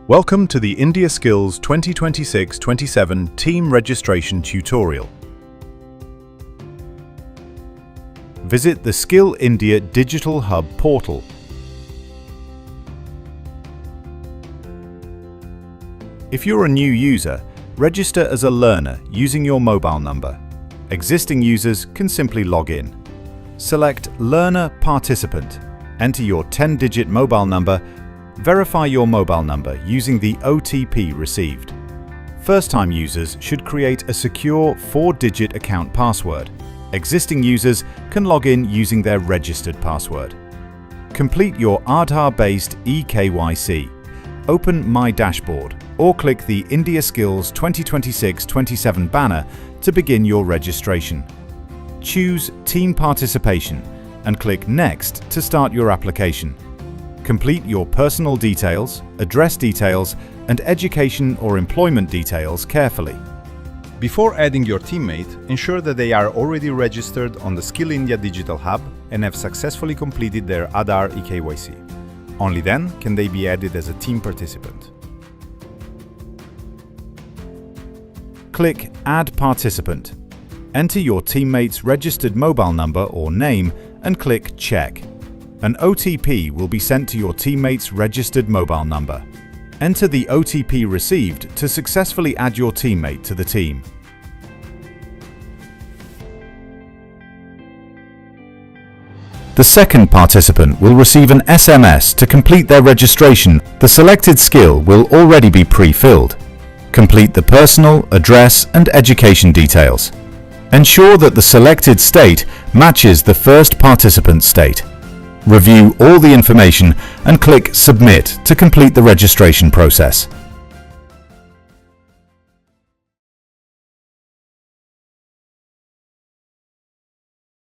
Welcome to the IndiaSkills 2026-27 Team Registration Tutorial. Visit the Skill India Digital Hub portal. If you're a new user, register as a learner using your mobile number. Existing users can simply log in. Select Learner Participant. Enter your 10-digit mobile number. Verify your mobile number using the OTP received. First-time users should create a secure 4-digit account password. Existing users can log in using their registered password. Complete your Aadhaar-based e-KYC. Open My Dashboard or click the IndiaSkills 2026-27 banner to begin your registration. Choose Team Participation and click Next to start your application. Complete your personal details, address details, and education or employment details carefully. Before adding your teammate, ensure that they are already registered on the Skill India Digital Hub and have successfully completed their Aadhaar e-KYC. Only then can they be added as a team participant. Click Add Participant. Enter your teammate's registered mobile number or name and click Check. An OTP will be sent to your teammate's registered mobile number. Enter the OTP received to successfully add your teammate to the team. The second participant will receive an SMS to complete their registration. The selected skill will already be pre-filled. Complete the personal, address, and education details. Ensure that the selected state matches the first participant's state. Review all the information and click Submit to complete the registration process.